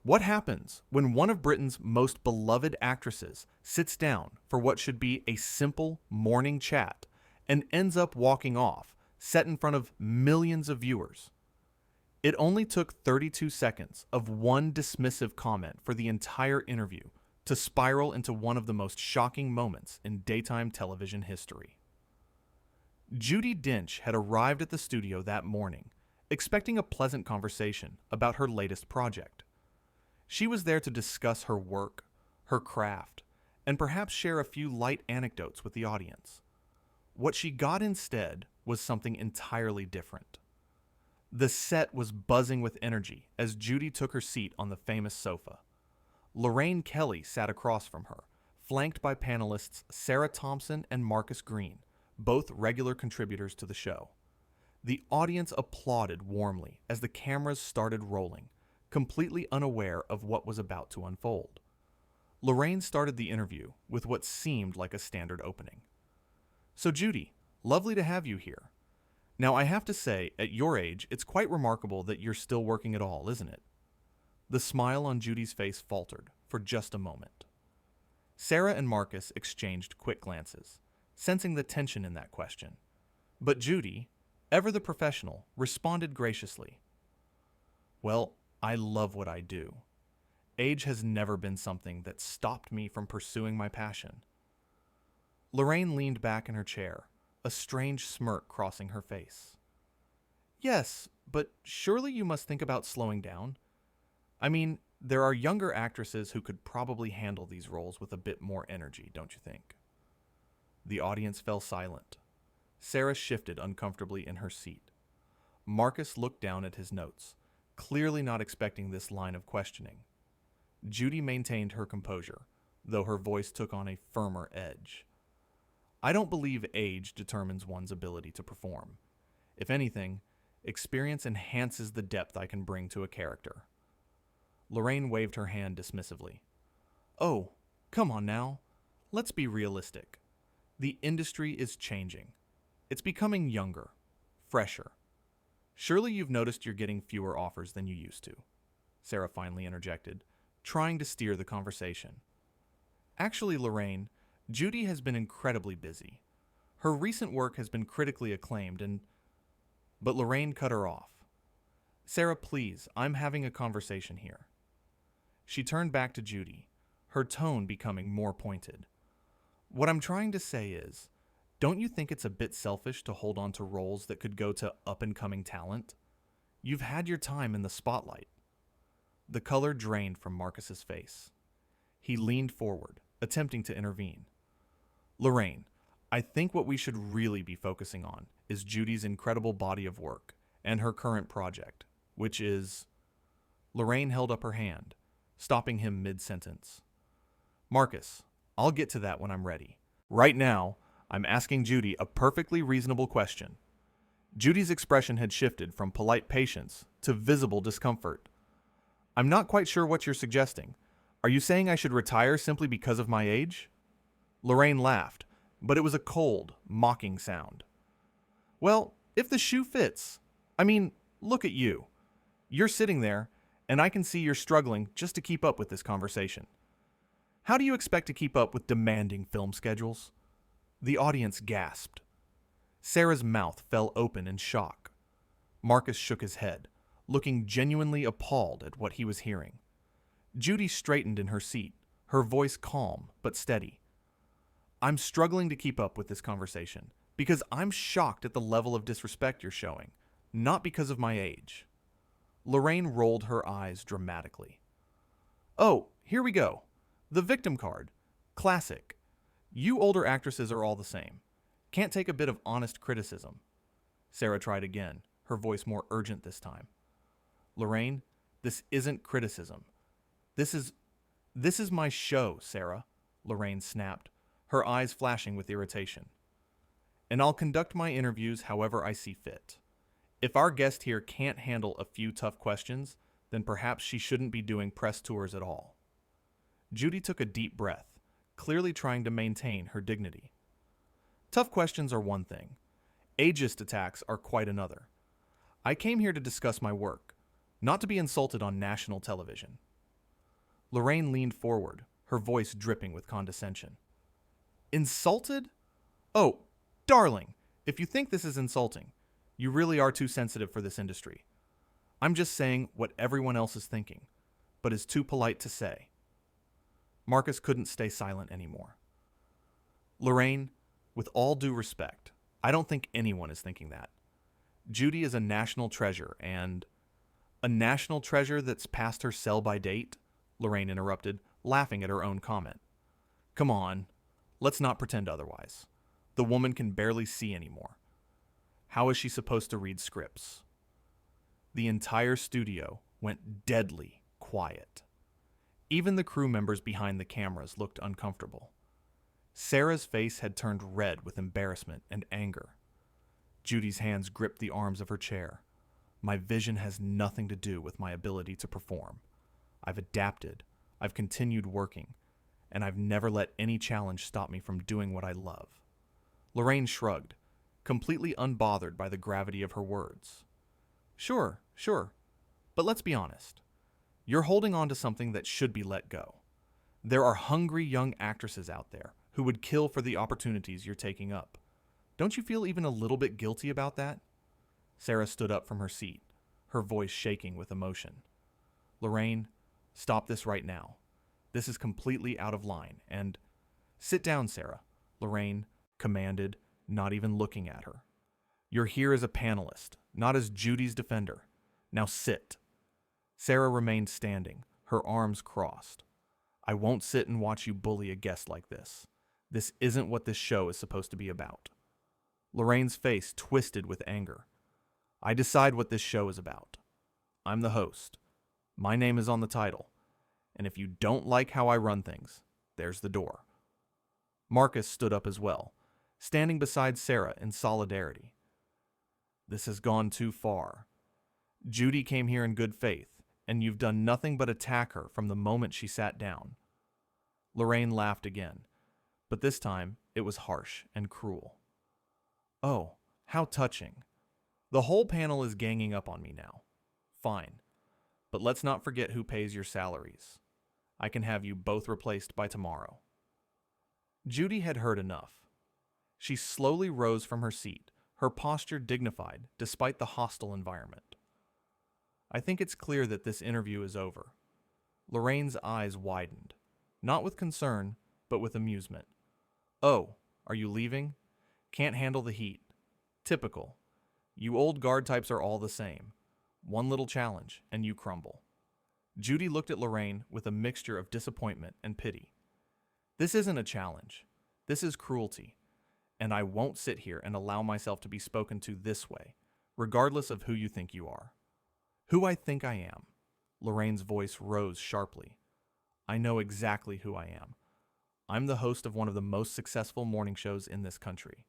What happens when one of Britain's most beloved actresses sits down for what should be a simple morning chat and ends up walking off, set in front of millions of viewers? It only took 32 seconds of one dismissive comment for the entire interview to spiral into one of the most shocking moments in daytime television history. Judi Dench had arrived at the studio that morning, expecting a pleasant conversation about her latest project. She was there to discuss her work, her craft, and perhaps share a few light anecdotes with the audience. What she got instead was something entirely different. The set was buzzing with energy as Judi took her seat on the famous sofa. Lorraine Kelly sat across from her, flanked by panelists Sarah Thompson and Marcus Green, both regular contributors to the show. The audience applauded warmly as the cameras started rolling, completely unaware of what was about to unfold. Lorraine started the interview with what seemed like a standard opening. "So Judi, lovely to have you here. Now I have to say, at your age, it's quite remarkable that you're still working at all, isn't it?" The smile on Judi's face faltered for just a moment. Sarah and Marcus exchanged quick glances, sensing the tension in that question. But Judi, ever the professional, responded graciously. "Well, I love what I do. Age has never been something that stopped me from pursuing my passion." Lorraine leaned back in her chair, a strange smirk crossing her face. "Yes, but surely you must think about slowing down. I mean, there are younger actresses who could probably handle these roles with a bit more energy, don't you think?" The audience fell silent. Sarah shifted uncomfortably in her seat. Marcus looked down at his notes, clearly not expecting this line of questioning. Judi maintained her composure, though her voice took on a firmer edge. "I don't believe age determines one's ability to perform. If anything, experience enhances the depth I can bring to a character." Lorraine waved her hand dismissively. "Oh, come on now. Let's be realistic. The industry is changing. It's becoming younger, fresher. Surely you've noticed you're getting fewer offers than you used to," Sarah finally interjected, trying to steer the conversation. "Actually, Lorraine, Judi has been incredibly busy. Her recent work has been critically acclaimed and—" But Lorraine cut her off. "Sarah, please, I'm having a conversation here." She turned back to Judi, her tone becoming more pointed. "What I'm trying to say is, don't you think it's a bit selfish to hold on to roles that could go to up-and-coming talent? You've had your time in the spotlight." The color drained from Marcus's face. He leaned forward, attempting to intervene. "Lorraine, I think what we should really be focusing on is Judi's incredible body of work and her current project, which is—" Lorraine held up her hand, stopping him mid-sentence. "Marcus, I'll get to that when I'm ready. Right now, I'm asking Judi a perfectly reasonable question." Judi's expression had shifted from polite patience to visible discomfort. "I'm not quite sure what you're suggesting. Are you saying I should retire simply because of my age?" Lorraine laughed, but it was a cold, mocking sound. "Well, if the shoe fits. I mean, look at you. You're sitting there, and I can see you're struggling just to keep up with this conversation. How do you expect to keep up with demanding film schedules?" The audience gasped. Sarah's mouth fell open in shock. Marcus shook his head, looking genuinely appalled at what he was hearing. Judi straightened in her seat, her voice calm but steady. "I'm struggling to keep up with this conversation because I'm shocked at the level of disrespect you're showing, not because of my age." Lorraine rolled her eyes dramatically. "Oh, here we go. The victim card. Classic. You older actresses are all the same. Can't take a bit of honest criticism." Sarah tried again, her voice more urgent this time. "Lorraine, this isn't criticism. This is my show, Sarah," Lorraine snapped, her eyes flashing with irritation. "And I'll conduct my interviews however I see fit. If our guest here can't handle a few tough questions, then perhaps she shouldn't be doing press tours at all." Judi took a deep breath, clearly trying to maintain her dignity. "Tough questions are one thing. Ageist attacks are quite another. I came here to discuss my work, not to be insulted on national television." Lorraine leaned forward, her voice dripping with condescension. Insulted? Oh, darling, if you think this is insulting, you really are too sensitive for this industry. I'm just saying what everyone else is thinking, but is too polite to say. Marcus couldn't stay silent anymore. Lorraine, with all due respect, I don't think anyone is thinking that. Judi is a national treasure, and... A national treasure that's past her sell-by date? Lorraine interrupted, laughing at her own comment. Come on, let's not pretend otherwise. The woman can barely see anymore. How is she supposed to read scripts? The entire studio went deadly quiet. Even the crew members behind the cameras looked uncomfortable. Sarah's face had turned red with embarrassment and anger. Judi's hands gripped the arms of her chair. My vision has nothing to do with my ability to perform. I've adapted, I've continued working, and I've never let any challenge stop me from doing what I love. Lorraine shrugged, completely unbothered by the gravity of her words. Sure, but let's be honest. You're holding on to something that should be let go. There are hungry young actresses out there who would kill for the opportunities you're taking up. Don't you feel even a little bit guilty about that? Sarah stood up from her seat, her voice shaking with emotion. Lorraine, stop this right now. This is completely out of line, and... Sit down, Sarah, Lorraine commanded, not even looking at her. You're here as a panelist, not as Judi's defender. Now sit. Sarah remained standing, her arms crossed. I won't sit and watch you bully a guest like this. This isn't what this show is supposed to be about. Lorraine's face twisted with anger. I decide what this show is about. I'm the host. My name is on the title. And if you don't like how I run things, there's the door. Marcus stood up as well, standing beside Sarah in solidarity. This has gone too far. Judi came here in good faith, and you've done nothing but attack her from the moment she sat down. Lorraine laughed again, but this time it was harsh and cruel. Oh, how touching. The whole panel is ganging up on me now. Fine, but let's not forget who pays your salaries. I can have you both replaced by tomorrow. Judi had heard enough. She slowly rose from her seat, her posture dignified despite the hostile environment. I think it's clear that this interview is over. Lorraine's eyes widened, not with concern, but with amusement. Oh, are you leaving? Can't handle the heat. Typical. You old guard types are all the same. One little challenge, and you crumble. Judi looked at Lorraine with a mixture of disappointment and pity. This isn't a challenge. This is cruelty. And I won't sit here and allow myself to be spoken to this way, regardless of who you think you are. Who I think I am. Lorraine's voice rose sharply. I know exactly who I am. I'm the host of one of the most successful morning shows in this country,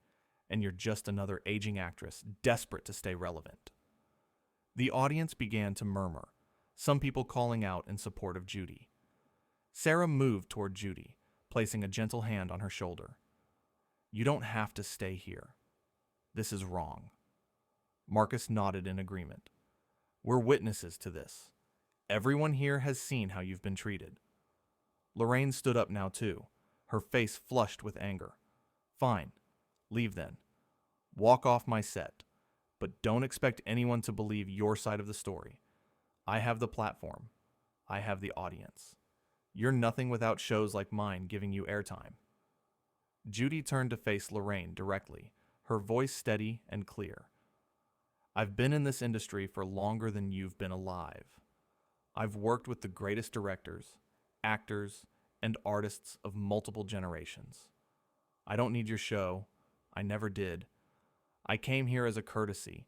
and you're just another aging actress desperate to stay relevant. The audience began to murmur, some people calling out in support of Judi. Sarah moved toward Judi, placing a gentle hand on her shoulder. You don't have to stay here. This is wrong. Marcus nodded in agreement. We're witnesses to this. Everyone here has seen how you've been treated. Lorraine stood up now too, her face flushed with anger. Fine. Leave then. Walk off my set. But don't expect anyone to believe your side of the story. I have the platform. I have the audience. You're nothing without shows like mine giving you airtime. Judi turned to face Lorraine directly, her voice steady and clear. I've been in this industry for longer than you've been alive. I've worked with the greatest directors, actors, and artists of multiple generations. I don't need your show. I never did. I came here as a courtesy,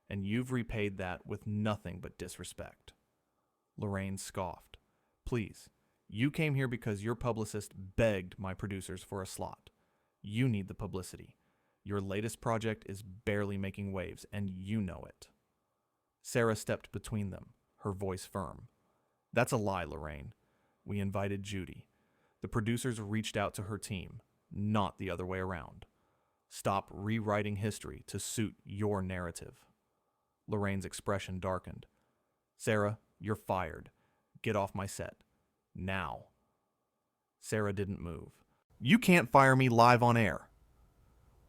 and you've repaid that with nothing but disrespect. Lorraine scoffed. Please, you came here because your publicist begged my producers for a slot. You need the publicity. Your latest project is barely making waves, and you know it. Sarah stepped between them, her voice firm. That's a lie, Lorraine. We invited Judi. The producers reached out to her team, not the other way around. Stop rewriting history to suit your narrative. Lorraine's expression darkened. Sarah, you're fired. Get off my set. Now. Sarah didn't move. You can't fire me live on air.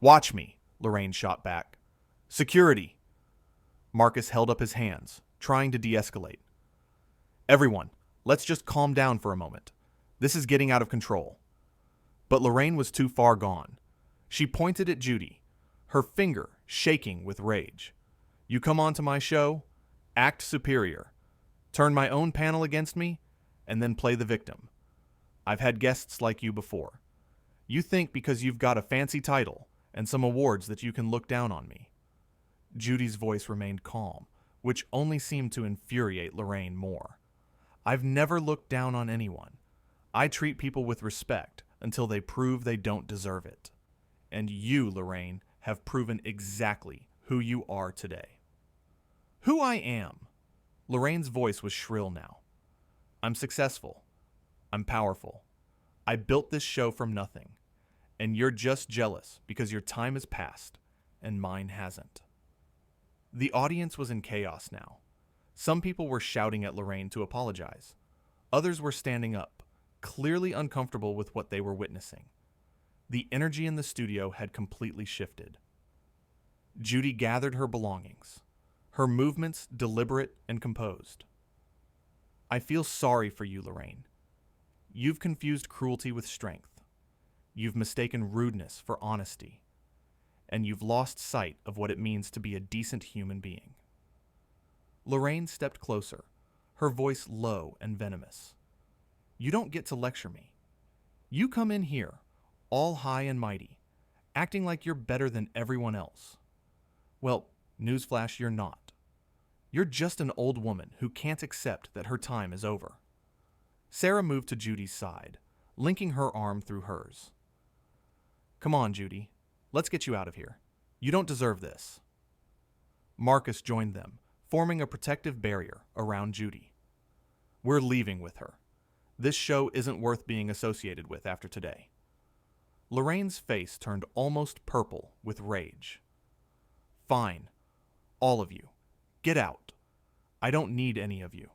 Watch me, Lorraine shot back. Security. Marcus held up his hands, trying to de-escalate. Everyone, let's just calm down for a moment. This is getting out of control. But Lorraine was too far gone. She pointed at Judi, her finger shaking with rage. You come onto my show, act superior, turn my own panel against me, and then play the victim. I've had guests like you before. You think because you've got a fancy title and some awards that you can look down on me. Judi's voice remained calm, which only seemed to infuriate Lorraine more. I've never looked down on anyone. I treat people with respect until they prove they don't deserve it. And you, Lorraine, have proven exactly who you are today. Who I am? Lorraine's voice was shrill now. I'm successful. I'm powerful. I built this show from nothing. And you're just jealous because your time has passed and mine hasn't. The audience was in chaos now. Some people were shouting at Lorraine to apologize. Others were standing up, clearly uncomfortable with what they were witnessing. The energy in the studio had completely shifted. Judi gathered her belongings, her movements deliberate and composed. I feel sorry for you, Lorraine. You've confused cruelty with strength. You've mistaken rudeness for honesty. And you've lost sight of what it means to be a decent human being. Lorraine stepped closer, her voice low and venomous. You don't get to lecture me. You come in here, all high and mighty, acting like you're better than everyone else. Well, newsflash, you're not. You're just an old woman who can't accept that her time is over. Sarah moved to Judi's side, linking her arm through hers. Come on, Judi. Let's get you out of here. You don't deserve this. Marcus joined them, forming a protective barrier around Judi. We're leaving with her. This show isn't worth being associated with after today. Lorraine's face turned almost purple with rage. Fine. All of you. Get out. I don't need any of you.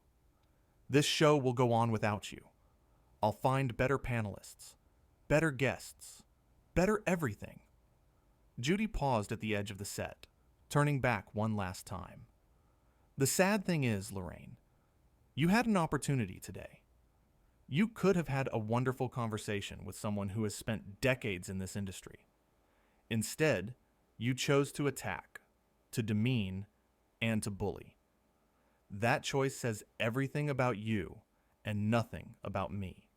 This show will go on without you. I'll find better panelists, better guests, better everything. Judi paused at the edge of the set, turning back one last time. The sad thing is, Lorraine, you had an opportunity today. You could have had a wonderful conversation with someone who has spent decades in this industry. Instead, you chose to attack, to demean, and to bully. That choice says everything about you and nothing about me.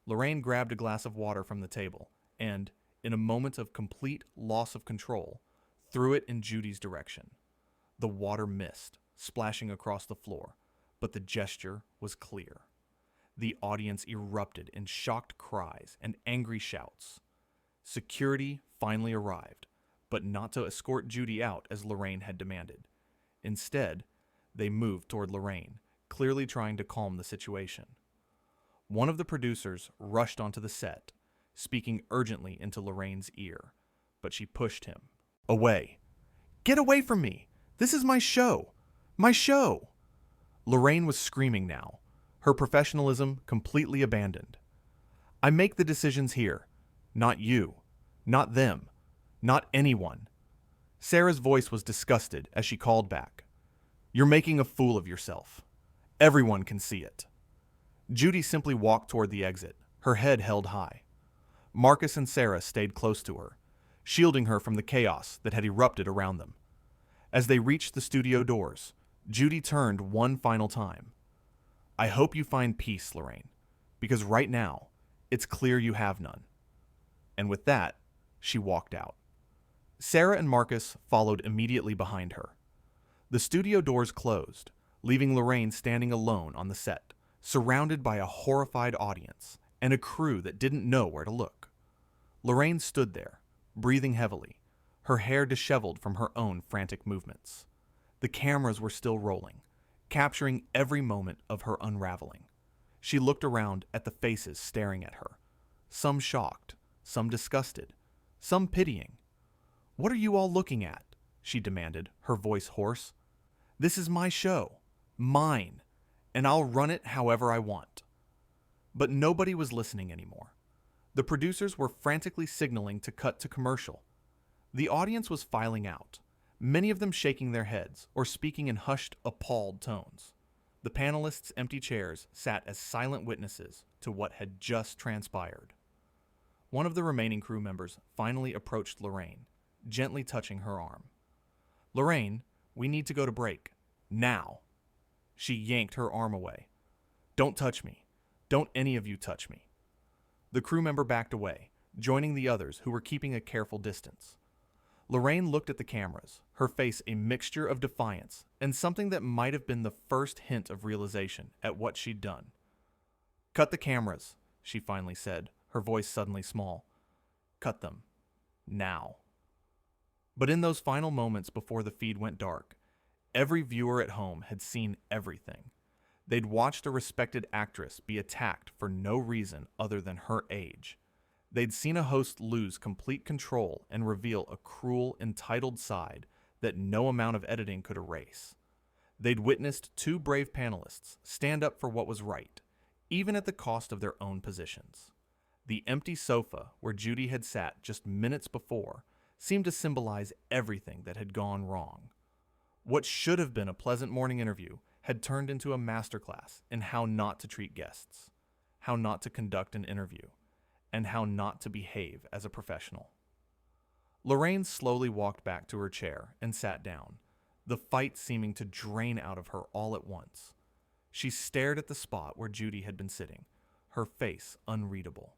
Lorraine grabbed a glass of water from the table and, in a moment of complete loss of control, threw it in Judi's direction. The water missed, splashing across the floor, but the gesture was clear. The audience erupted in shocked cries and angry shouts. Security finally arrived, but not to escort Judi out as Lorraine had demanded. Instead, they moved toward Lorraine, clearly trying to calm the situation. One of the producers rushed onto the set, speaking urgently into Lorraine's ear, but she pushed him. Away. Get away from me! This is my show! My show! Lorraine was screaming now, her professionalism completely abandoned. I make the decisions here. Not you. Not them. Not anyone. Sarah's voice was disgusted as she called back. You're making a fool of yourself. Everyone can see it. Judi simply walked toward the exit, her head held high. Marcus and Sarah stayed close to her, shielding her from the chaos that had erupted around them. As they reached the studio doors, Judi turned one final time. I hope you find peace, Lorraine, because right now, it's clear you have none. And with that, she walked out. Sarah and Marcus followed immediately behind her. The studio doors closed, leaving Lorraine standing alone on the set, surrounded by a horrified audience and a crew that didn't know where to look. Lorraine stood there, breathing heavily, her hair disheveled from her own frantic movements. The cameras were still rolling, capturing every moment of her unraveling. She looked around at the faces staring at her, some shocked, some disgusted, some pitying. What are you all looking at? She demanded, her voice hoarse. This is my show, mine, and I'll run it however I want. But nobody was listening anymore. The producers were frantically signaling to cut to commercial. The audience was filing out, many of them shaking their heads or speaking in hushed, appalled tones. The panelists' empty chairs sat as silent witnesses to what had just transpired. One of the remaining crew members finally approached Lorraine, gently touching her arm. "Lorraine, we need to go to break. Now." She yanked her arm away. "Don't touch me. Don't any of you touch me." The crew member backed away, joining the others who were keeping a careful distance. Lorraine looked at the cameras, her face a mixture of defiance and something that might have been the first hint of realization at what she'd done. "Cut the cameras," she finally said, her voice suddenly small. "Cut them. Now." But in those final moments before the feed went dark, every viewer at home had seen everything. They'd watched a respected actress be attacked for no reason other than her age. They'd seen a host lose complete control and reveal a cruel, entitled side that no amount of editing could erase. They'd witnessed two brave panelists stand up for what was right, even at the cost of their own positions. The empty sofa where Judi had sat just minutes before seemed to symbolize everything that had gone wrong. What should have been a pleasant morning interview had turned into a masterclass in how not to treat guests, how not to conduct an interview, and how not to behave as a professional. Lorraine slowly walked back to her chair and sat down, the fight seeming to drain out of her all at once. She stared at the spot where Judi had been sitting, her face unreadable.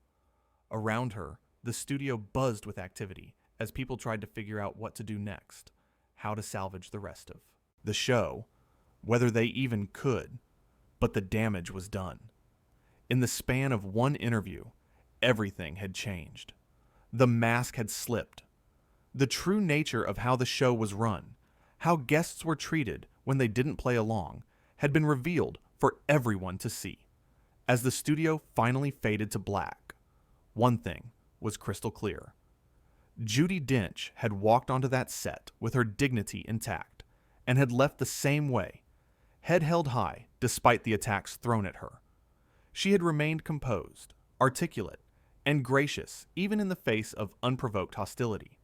Around her, the studio buzzed with activity as people tried to figure out what to do next, how to salvage the rest of the show, whether they even could, but the damage was done. In the span of one interview, everything had changed. The mask had slipped. The true nature of how the show was run, how guests were treated when they didn't play along, had been revealed for everyone to see. As the studio finally faded to black, one thing was crystal clear. Judi Dench had walked onto that set with her dignity intact and had left the same way, head held high despite the attacks thrown at her. She had remained composed, articulate, and gracious even in the face of unprovoked hostility.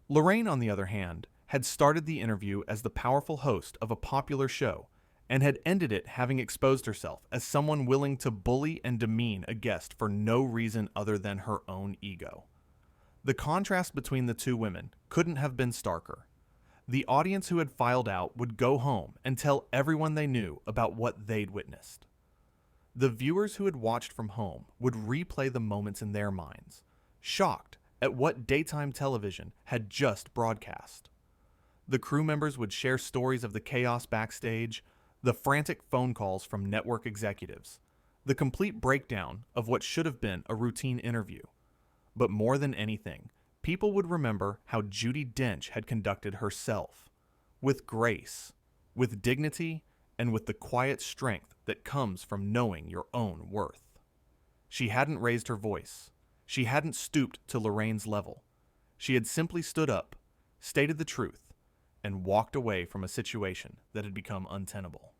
Lorraine, on the other hand, had started the interview as the powerful host of a popular show and had ended it having exposed herself as someone willing to bully and demean a guest for no reason other than her own ego. The contrast between the two women couldn't have been starker. The audience who had filed out would go home and tell everyone they knew about what they'd witnessed. The viewers who had watched from home would replay the moments in their minds, shocked at what daytime television had just broadcast. The crew members would share stories of the chaos backstage, the frantic phone calls from network executives, the complete breakdown of what should have been a routine interview. But more than anything, people would remember how Judi Dench had conducted herself, with grace, with dignity, and with the quiet strength that comes from knowing your own worth. She hadn't raised her voice. She hadn't stooped to Lorraine's level. She had simply stood up, stated the truth, and walked away from a situation that had become untenable.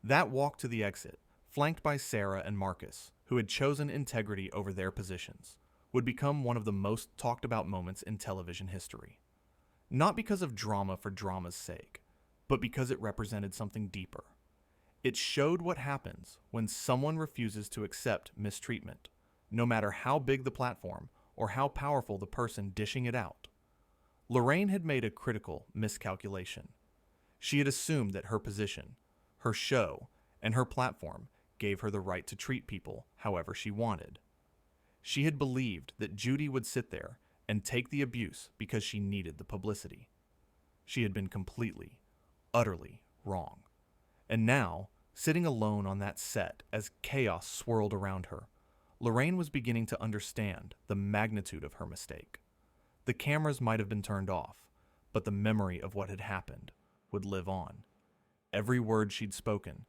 That walk to the exit, flanked by Sarah and Marcus, who had chosen integrity over their positions, would become one of the most talked about moments in television history. Not because of drama for drama's sake, but because it represented something deeper. It showed what happens when someone refuses to accept mistreatment, no matter how big the platform or how powerful the person dishing it out. Lorraine had made a critical miscalculation. She had assumed that her position, her show, and her platform gave her the right to treat people however she wanted. She had believed that Judi would sit there and take the abuse because she needed the publicity. She had been completely, utterly wrong. And now, sitting alone on that set as chaos swirled around her, Lorraine was beginning to understand the magnitude of her mistake. The cameras might have been turned off, but the memory of what had happened would live on. Every word she'd spoken,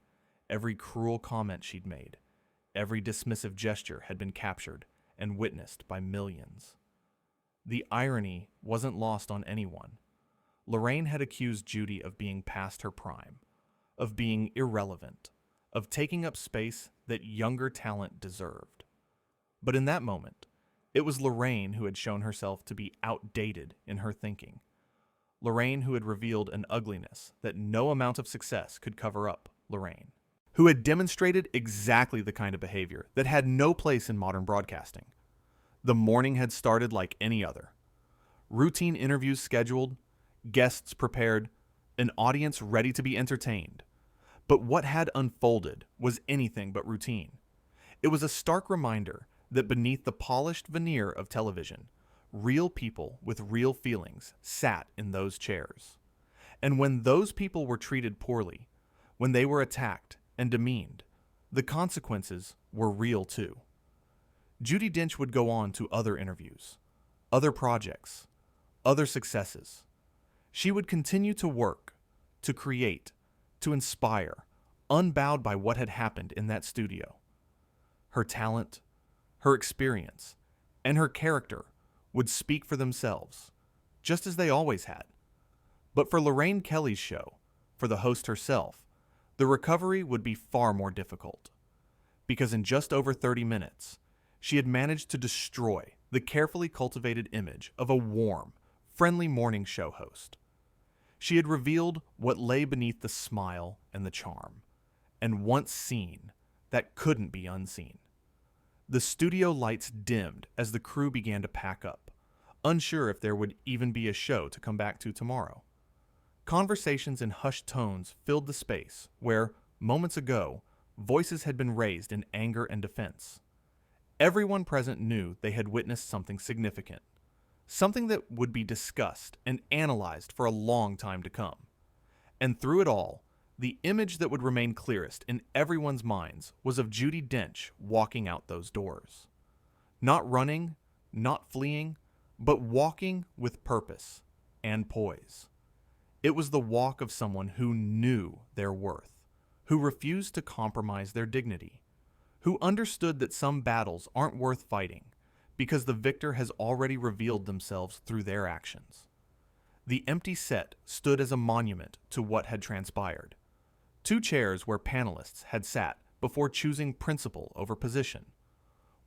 every cruel comment she'd made, every dismissive gesture had been captured and witnessed by millions. The irony wasn't lost on anyone. Lorraine had accused Judi of being past her prime, of being irrelevant, of taking up space that younger talent deserved. But in that moment, it was Lorraine who had shown herself to be outdated in her thinking. Lorraine who had revealed an ugliness that no amount of success could cover up. Lorraine who had demonstrated exactly the kind of behavior that had no place in modern broadcasting. The morning had started like any other. Routine interviews scheduled, guests prepared, an audience ready to be entertained. But what had unfolded was anything but routine. It was a stark reminder that beneath the polished veneer of television, real people with real feelings sat in those chairs. And when those people were treated poorly, when they were attacked and demeaned, the consequences were real too. Judi Dench would go on to other interviews, other projects, other successes. She would continue to work, to create, to inspire, unbowed by what had happened in that studio. Her talent, her experience, and her character would speak for themselves, just as they always had. But for Lorraine Kelly's show, for the host herself, the recovery would be far more difficult. Because in just over 30 minutes, she had managed to destroy the carefully cultivated image of a warm, friendly morning show host. She had revealed what lay beneath the smile and the charm, and once seen, that couldn't be unseen. The studio lights dimmed as the crew began to pack up, unsure if there would even be a show to come back to tomorrow. Conversations in hushed tones filled the space where, moments ago, voices had been raised in anger and defense. Everyone present knew they had witnessed something significant, something that would be discussed and analyzed for a long time to come. And through it all, the image that would remain clearest in everyone's minds was of Judi Dench walking out those doors. Not running, not fleeing, but walking with purpose and poise. It was the walk of someone who knew their worth, who refused to compromise their dignity, who understood that some battles aren't worth fighting because the victor has already revealed themselves through their actions. The empty set stood as a monument to what had transpired. 2 chairs where panelists had sat before choosing principle over position.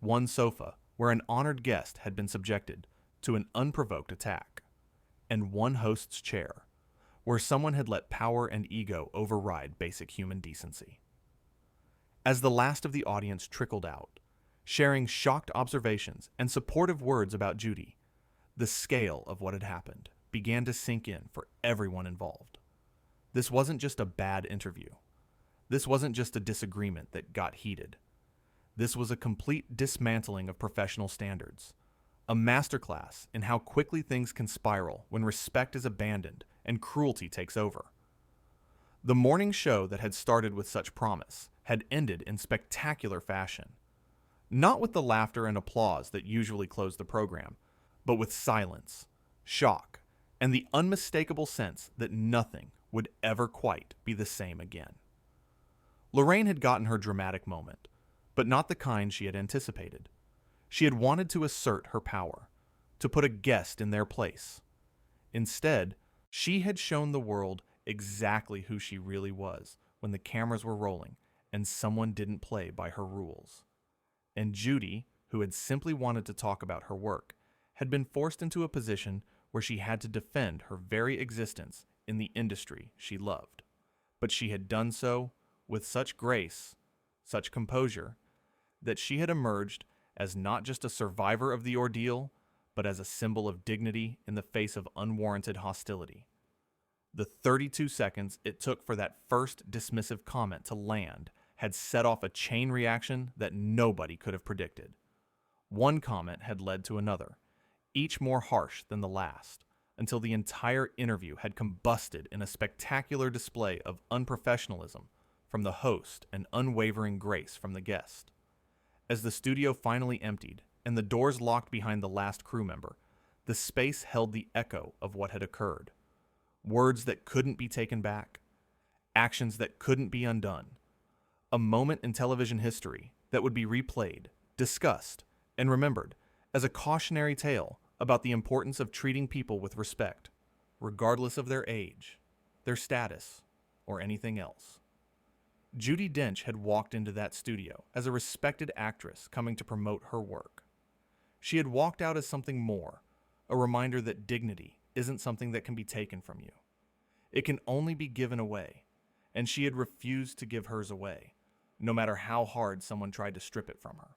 1 sofa where an honored guest had been subjected to an unprovoked attack. And 1 host's chair where someone had let power and ego override basic human decency. As the last of the audience trickled out, sharing shocked observations and supportive words about Judi, the scale of what had happened began to sink in for everyone involved. This wasn't just a bad interview. This wasn't just a disagreement that got heated. This was a complete dismantling of professional standards, a masterclass in how quickly things can spiral when respect is abandoned and cruelty takes over. The morning show that had started with such promise had ended in spectacular fashion. Not with the laughter and applause that usually close the program, but with silence, shock, and the unmistakable sense that nothing would ever quite be the same again. Lorraine had gotten her dramatic moment, but not the kind she had anticipated. She had wanted to assert her power, to put a guest in their place. Instead, she had shown the world exactly who she really was when the cameras were rolling and someone didn't play by her rules. And Judi, who had simply wanted to talk about her work, had been forced into a position where she had to defend her very existence in the industry she loved. But she had done so with such grace, such composure, that she had emerged as not just a survivor of the ordeal, but as a symbol of dignity in the face of unwarranted hostility. The 32 seconds it took for that first dismissive comment to land had set off a chain reaction that nobody could have predicted. One comment had led to another, each more harsh than the last, until the entire interview had combusted in a spectacular display of unprofessionalism from the host and unwavering grace from the guest. As the studio finally emptied and the doors locked behind the last crew member, the space held the echo of what had occurred. Words that couldn't be taken back, actions that couldn't be undone. A moment in television history that would be replayed, discussed, and remembered as a cautionary tale about the importance of treating people with respect, regardless of their age, their status, or anything else. Judi Dench had walked into that studio as a respected actress coming to promote her work. She had walked out as something more, a reminder that dignity isn't something that can be taken from you. It can only be given away, and she had refused to give hers away, no matter how hard someone tried to strip it from her.